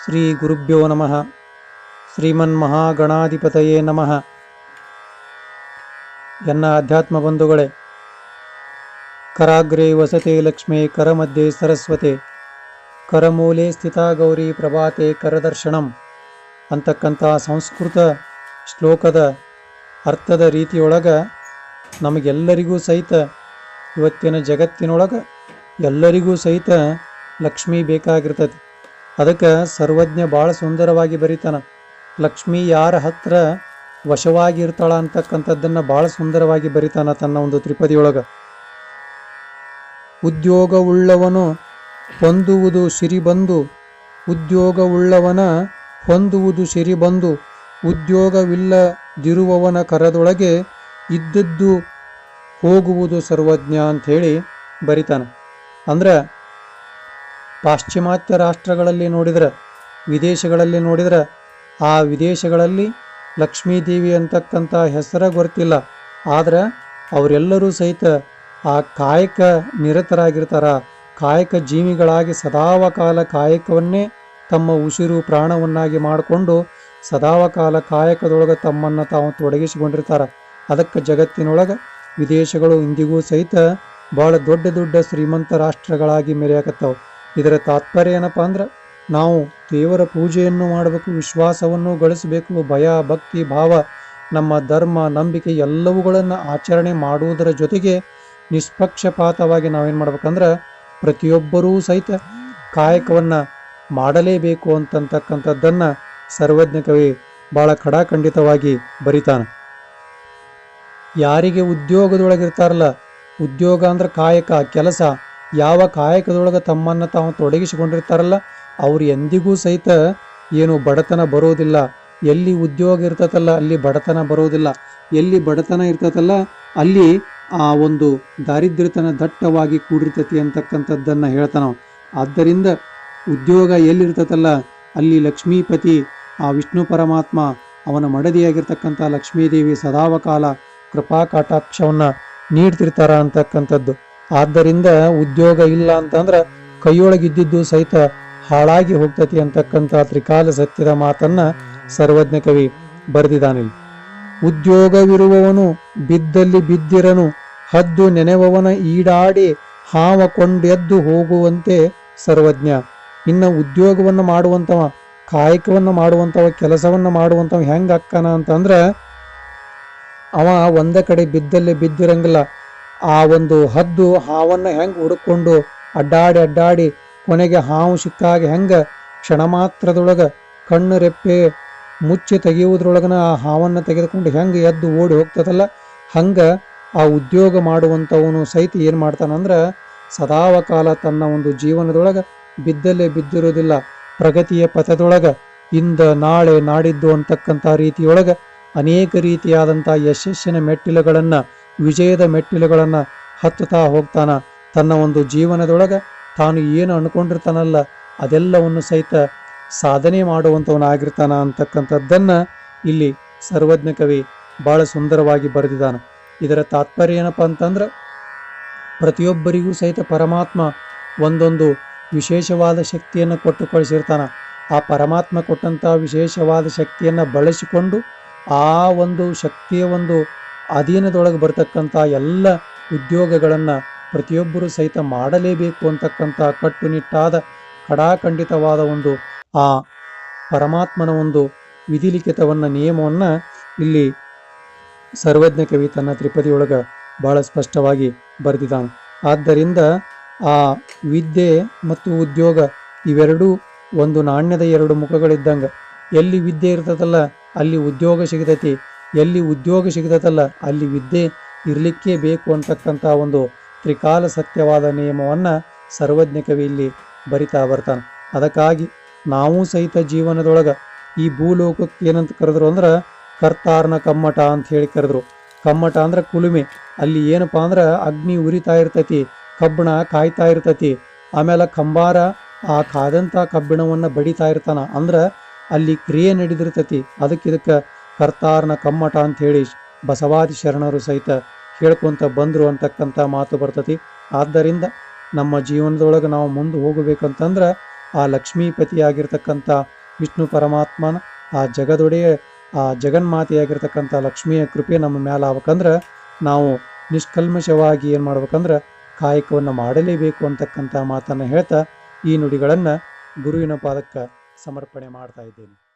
ಶ್ರೀ ಗುರುಭ್ಯೋ ನಮಃ. ಶ್ರೀಮನ್ಮಹಾಗಣಾಧಿಪತಯೇ ನಮಃ. ಎನ್ನ ಅಧ್ಯಾತ್ಮ ಬಂಧುಗಳೇ, ಕರಾಗ್ರೇ ವಸತೆ ಲಕ್ಷ್ಮೇ ಕರಮಧ್ಯೆ ಸರಸ್ವತೆ ಕರಮೂಲೆ ಸ್ಥಿತ ಗೌರಿ ಪ್ರಭಾತೆ ಕರದರ್ಶನಂ ಅಂತಕ್ಕಂಥ ಸಂಸ್ಕೃತ ಶ್ಲೋಕದ ಅರ್ಥದ ರೀತಿಯೊಳಗೆ ನಮಗೆಲ್ಲರಿಗೂ ಸಹಿತ ಇವತ್ತಿನ ಜಗತ್ತಿನೊಳಗೆ ಎಲ್ಲರಿಗೂ ಸಹಿತ ಲಕ್ಷ್ಮೀ ಬೇಕಾಗಿರ್ತದೆ. ಅದಕ್ಕೆ ಸರ್ವಜ್ಞ ಭಾಳ ಸುಂದರವಾಗಿ ಬರೀತಾನ. ಲಕ್ಷ್ಮೀ ಯಾರ ಹತ್ರ ವಶವಾಗಿರ್ತಾಳ ಅಂತಕ್ಕಂಥದ್ದನ್ನು ಭಾಳ ಸುಂದರವಾಗಿ ಬರೀತಾನ ತನ್ನ ಒಂದು ತ್ರಿಪದಿಯೊಳಗೆ. ಉದ್ಯೋಗವುಳ್ಳವನು ಹೊಂದುವುದು ಸಿರಿಬಂದು, ಉದ್ಯೋಗವುಳ್ಳವನ ಹೊಂದುವುದು ಸಿರಿಬಂದು, ಉದ್ಯೋಗವಿಲ್ಲದಿರುವವನ ಕರದೊಳಗೆ ಇದ್ದದ್ದು ಹೋಗುವುದು ಸರ್ವಜ್ಞ ಅಂಥೇಳಿ ಬರಿತಾನೆ. ಅಂದ್ರೆ ಪಾಶ್ಚಿಮಾತ್ಯ ರಾಷ್ಟ್ರಗಳಲ್ಲಿ ನೋಡಿದ್ರೆ, ವಿದೇಶಗಳಲ್ಲಿ ನೋಡಿದ್ರೆ, ಆ ವಿದೇಶಗಳಲ್ಲಿ ಲಕ್ಷ್ಮೀದೇವಿ ಅಂತಕ್ಕಂಥ ಹೆಸರ ಗೊತ್ತಿಲ್ಲ. ಆದ್ರೆ ಅವರೆಲ್ಲರೂ ಸಹಿತ ಆ ಕಾಯಕ ನಿರತರಾಗಿರ್ತಾರ. ಕಾಯಕ ಜೀವಿಗಳಾಗಿ ಸದಾವಕಾಲ ಕಾಯಕವನ್ನೇ ತಮ್ಮ ಉಸಿರು ಪ್ರಾಣವನ್ನಾಗಿ ಮಾಡಿಕೊಂಡು ಸದಾವಕಾಲ ಕಾಯಕದೊಳಗೆ ತಮ್ಮನ್ನು ತಾವು ತೊಡಗಿಸಿಕೊಂಡಿರ್ತಾರ. ಅದಕ್ಕೆ ಜಗತ್ತಿನೊಳಗೆ ವಿದೇಶಗಳು ಇಂದಿಗೂ ಸಹಿತ ಭಾಳ ದೊಡ್ಡ ದೊಡ್ಡ ಶ್ರೀಮಂತ ರಾಷ್ಟ್ರಗಳಾಗಿ ಮೆರೆಯಕತ್ತಾವ. ಇದರ ತಾತ್ಪರ್ಯ ಏನಪ್ಪ ಅಂದ್ರೆ, ನಾವು ದೇವರ ಪೂಜೆಯನ್ನು ಮಾಡಬೇಕು, ವಿಶ್ವಾಸವನ್ನು ಗಳಿಸಬೇಕು, ಭಯ ಭಕ್ತಿ ಭಾವ ನಮ್ಮ ಧರ್ಮ ನಂಬಿಕೆ ಎಲ್ಲವುಗಳನ್ನು ಆಚರಣೆ ಮಾಡುವುದರ ಜೊತೆಗೆ ನಿಷ್ಪಕ್ಷಪಾತವಾಗಿ ನಾವೇನು ಮಾಡ್ಬೇಕಂದ್ರೆ ಪ್ರತಿಯೊಬ್ಬರೂ ಸಹಿತ ಕಾಯಕವನ್ನು ಮಾಡಲೇಬೇಕು ಅಂತಕ್ಕಂಥದ್ದನ್ನು ಸರ್ವಜ್ಞ ಕವಿ ಭಾಳ ಖಡಾಖಂಡಿತವಾಗಿ ಬರಿತಾನೆ. ಯಾರಿಗೆ ಉದ್ಯೋಗದೊಳಗಿರ್ತಾರಲ್ಲ, ಉದ್ಯೋಗ ಅಂದ್ರೆ ಕಾಯಕ ಕೆಲಸ, ಯಾವ ಕಾಯಕದೊಳಗೆ ತಮ್ಮನ್ನು ತಾವು ತೊಡಗಿಸಿಕೊಂಡಿರ್ತಾರಲ್ಲ ಅವ್ರು ಎಂದಿಗೂ ಸಹಿತ ಏನು ಬಡತನ ಬರೋದಿಲ್ಲ. ಎಲ್ಲಿ ಉದ್ಯೋಗ ಇರ್ತತಲ್ಲ ಅಲ್ಲಿ ಬಡತನ ಬರೋದಿಲ್ಲ. ಎಲ್ಲಿ ಬಡತನ ಇರ್ತತಲ್ಲ ಅಲ್ಲಿ ಆ ಒಂದು ದಾರಿದ್ರ್ಯತನ ದಟ್ಟವಾಗಿ ಕೂಡಿರ್ತತಿ ಅಂತಕ್ಕಂಥದ್ದನ್ನು ಹೇಳ್ತಾನ. ಆದ್ದರಿಂದ ಉದ್ಯೋಗ ಎಲ್ಲಿರ್ತತಲ್ಲ ಅಲ್ಲಿ ಲಕ್ಷ್ಮೀಪತಿ ಆ ವಿಷ್ಣು ಪರಮಾತ್ಮ ಅವನ ಮಡದಿಯಾಗಿರ್ತಕ್ಕಂಥ ಲಕ್ಷ್ಮೀದೇವಿ ಸದಾವಕಾಲ ಕೃಪಾ ಕಟಾಕ್ಷವನ್ನು ನೀಡ್ತಿರ್ತಾರ ಅಂತಕ್ಕಂಥದ್ದು. ಆದ್ದರಿಂದ ಉದ್ಯೋಗ ಇಲ್ಲ ಅಂತಂದ್ರೆ ಕೈಯೊಳಗಿದ್ದಿದ್ದು ಸಹಿತ ಹಾಳಾಗಿ ಹೋಗ್ತತಿ ಅಂತಕ್ಕಂಥ ತ್ರಿಕಾಲ ಸತ್ಯದ ಮಾತನ್ನ ಸರ್ವಜ್ಞ ಕವಿ ಬರೆದಿದ್ದಾನೆ. ಉದ್ಯೋಗವಿರುವವನು ಬಿದ್ದಲ್ಲಿ ಬಿದ್ದಿರನು, ಹದ್ದು ನೆನೆವವನ ಈಡಾಡಿ ಹಾವ ಕೊಂಡೆದ್ದು ಹೋಗುವಂತೆ ಸರ್ವಜ್ಞ. ಇನ್ನು ಉದ್ಯೋಗವನ್ನು ಮಾಡುವಂಥವ, ಕಾಯಕವನ್ನು ಮಾಡುವಂಥವ, ಕೆಲಸವನ್ನು ಮಾಡುವಂಥವ ಹೆಂಗ ಅಕ್ಕನ ಅಂತಂದ್ರೆ ಅವ ಒಂದ ಕಡೆ ಬಿದ್ದಲ್ಲಿ ಬಿದ್ದಿರಂಗಿಲ್ಲ. ಆ ಒಂದು ಹದ್ದು ಹಾವನ್ನು ಹೆಂಗೆ ಹುಡುಕೊಂಡು ಅಡ್ಡಾಡಿ ಕೊನೆಗೆ ಹಾವು ಸಿಕ್ಕಾಗ ಹೆಂಗೆ ಕ್ಷಣ ಮಾತ್ರದೊಳಗೆ ಕಣ್ಣು ರೆಪ್ಪೆ ಮುಚ್ಚಿ ತೆಗೆಯುವುದ್ರೊಳಗನ ಆ ಹಾವನ್ನು ತೆಗೆದುಕೊಂಡು ಹೆಂಗೆ ಎದ್ದು ಓಡಿ ಹೋಗ್ತದಲ್ಲ, ಹಂಗೆ ಆ ಉದ್ಯೋಗ ಮಾಡುವಂಥವನು ಸಹಿತ ಏನು ಮಾಡ್ತಾನಂದ್ರೆ ಸದಾವಕಾಲ ತನ್ನ ಒಂದು ಜೀವನದೊಳಗೆ ಬಿದ್ದಲ್ಲೇ ಬಿದ್ದಿರೋದಿಲ್ಲ. ಪ್ರಗತಿಯ ಪಥದೊಳಗೆ ಇಂದ ನಾಳೆ ನಾಡಿದ್ದು ಅಂತಕ್ಕಂಥ ರೀತಿಯೊಳಗೆ ಅನೇಕ ರೀತಿಯಾದಂಥ ಯಶಸ್ಸಿನ ಮೆಟ್ಟಿಲುಗಳನ್ನು, ವಿಜಯದ ಮೆಟ್ಟಿಲುಗಳನ್ನು ಹತ್ತುತ್ತಾ ಹೋಗ್ತಾನ. ತನ್ನ ಒಂದು ಜೀವನದೊಳಗೆ ತಾನು ಏನು ಅನ್ಕೊಂಡಿರ್ತಾನಲ್ಲ ಅದೆಲ್ಲವನ್ನು ಸಹಿತ ಸಾಧನೆ ಮಾಡುವಂಥವನಾಗಿರ್ತಾನ ಅಂತಕ್ಕಂಥದ್ದನ್ನು ಇಲ್ಲಿ ಸರ್ವಜ್ಞ ಕವಿ ಭಾಳ ಸುಂದರವಾಗಿ ಬರೆದಿದ್ದಾನೆ. ಇದರ ತಾತ್ಪರ್ಯ ಏನಪ್ಪ ಅಂತಂದ್ರೆ, ಪ್ರತಿಯೊಬ್ಬರಿಗೂ ಸಹಿತ ಪರಮಾತ್ಮ ಒಂದೊಂದು ವಿಶೇಷವಾದ ಶಕ್ತಿಯನ್ನು ಕೊಟ್ಟು ಕಳಿಸಿರ್ತಾನ. ಆ ಪರಮಾತ್ಮ ಕೊಟ್ಟಂಥ ವಿಶೇಷವಾದ ಶಕ್ತಿಯನ್ನು ಬಳಸಿಕೊಂಡು ಆ ಒಂದು ಶಕ್ತಿಯ ಒಂದು ಅಧೀನದೊಳಗೆ ಬರ್ತಕ್ಕಂಥ ಎಲ್ಲ ಉದ್ಯೋಗಗಳನ್ನು ಪ್ರತಿಯೊಬ್ಬರೂ ಸಹಿತ ಮಾಡಲೇಬೇಕು ಅಂತಕ್ಕಂಥ ಕಟ್ಟುನಿಟ್ಟಾದ ಖಡಾಖಂಡಿತವಾದ ಒಂದು ಆ ಪರಮಾತ್ಮನ ಒಂದು ವಿಧಿಲಿಖಿತವನ್ನು ನಿಯಮವನ್ನು ಇಲ್ಲಿ ಸರ್ವಜ್ಞ ಕವಿ ತನ್ನ ತ್ರಿಪದಿಯೊಳಗೆ ಬಹಳ ಸ್ಪಷ್ಟವಾಗಿ ಬರೆದಿದ್ದಾನೆ. ಆದ್ದರಿಂದ ಆ ವಿದ್ಯೆ ಮತ್ತು ಉದ್ಯೋಗ ಇವೆರಡೂ ಒಂದು ನಾಣ್ಯದ ಎರಡು ಮುಖಗಳಿದ್ದಂಗೆ. ಎಲ್ಲಿ ವಿದ್ಯೆ ಇರ್ತದಲ್ಲ ಅಲ್ಲಿ ಉದ್ಯೋಗ ಸಿಗತೈತಿ, ಎಲ್ಲಿ ಉದ್ಯೋಗ ಸಿಗತೈತಲ್ಲ ಅಲ್ಲಿ ವಿದ್ಯೆ ಇರಲಿಕ್ಕೇ ಬೇಕು ಅಂತಕ್ಕಂಥ ಒಂದು ತ್ರಿಕಾಲ ಸತ್ಯವಾದ ನಿಯಮವನ್ನು ಸರ್ವಜ್ಞ ಕವಿ ಇಲ್ಲಿ ಬರಿತಾ ಬರ್ತಾನೆ. ಅದಕ್ಕಾಗಿ ನಾವು ಸಹಿತ ಜೀವನದೊಳಗೆ ಈ ಭೂಲೋಕಕ್ಕೆ ಏನಂತ ಕರೆದ್ರು ಅಂದ್ರೆ ಕರ್ತಾರ್ನ ಕಮ್ಮಟ ಅಂತ ಹೇಳಿ ಕರೆದ್ರು. ಕಮ್ಮಟ ಅಂದ್ರೆ ಕುಲುಮೆ. ಅಲ್ಲಿ ಏನಪ್ಪ ಅಂದ್ರೆ ಅಗ್ನಿ ಉರಿತಾ ಇರ್ತತಿ, ಕಬ್ಬಣ ಕಾಯ್ತಾ ಇರ್ತತಿ, ಆಮೇಲೆ ಕಂಬಾರ ಆ ಕಾದಂಥ ಕಬ್ಬಿಣವನ್ನು ಬಡಿತಾ ಇರ್ತಾನ. ಅಂದ್ರೆ ಅಲ್ಲಿ ಕ್ರಿಯೆ ನಡೆದಿರ್ತತಿ. ಇದಕ್ಕೆ ಕರ್ತಾರ್ನ ಕಮ್ಮಟ ಅಂತ ಹೇಳಿ ಬಸವಾದಿ ಶರಣರು ಸಹಿತ ಹೇಳ್ಕೊಂತ ಬಂದರು ಅಂತಕ್ಕಂಥ ಮಾತು ಬರ್ತತಿ. ಆದ್ದರಿಂದ ನಮ್ಮ ಜೀವನದೊಳಗೆ ನಾವು ಮುಂದೆ ಹೋಗಬೇಕಂತಂದ್ರೆ ಆ ಲಕ್ಷ್ಮೀಪತಿಯಾಗಿರ್ತಕ್ಕಂಥ ವಿಷ್ಣು ಪರಮಾತ್ಮನ ಆ ಜಗದೊಡೆಯ ಆ ಜಗನ್ಮಾತೆಯಾಗಿರ್ತಕ್ಕಂಥ ಲಕ್ಷ್ಮಿಯ ಕೃಪೆ ನಮ್ಮ ಮೇಲೆ ಆಗ್ಬೇಕಂದ್ರೆ ನಾವು ನಿಷ್ಕಲ್ಮಶವಾಗಿ ಏನು ಮಾಡ್ಬೇಕಂದ್ರೆ ಕಾಯಕವನ್ನು ಮಾಡಲೇಬೇಕು ಅಂತಕ್ಕಂಥ ಮಾತನ್ನು ಹೇಳ್ತಾ ಈ ನುಡಿಗಳನ್ನು ಗುರುವಿನ ಪಾದಕ್ಕೆ ಸಮರ್ಪಣೆ ಮಾಡ್ತಾ ಇದ್ದೇನೆ.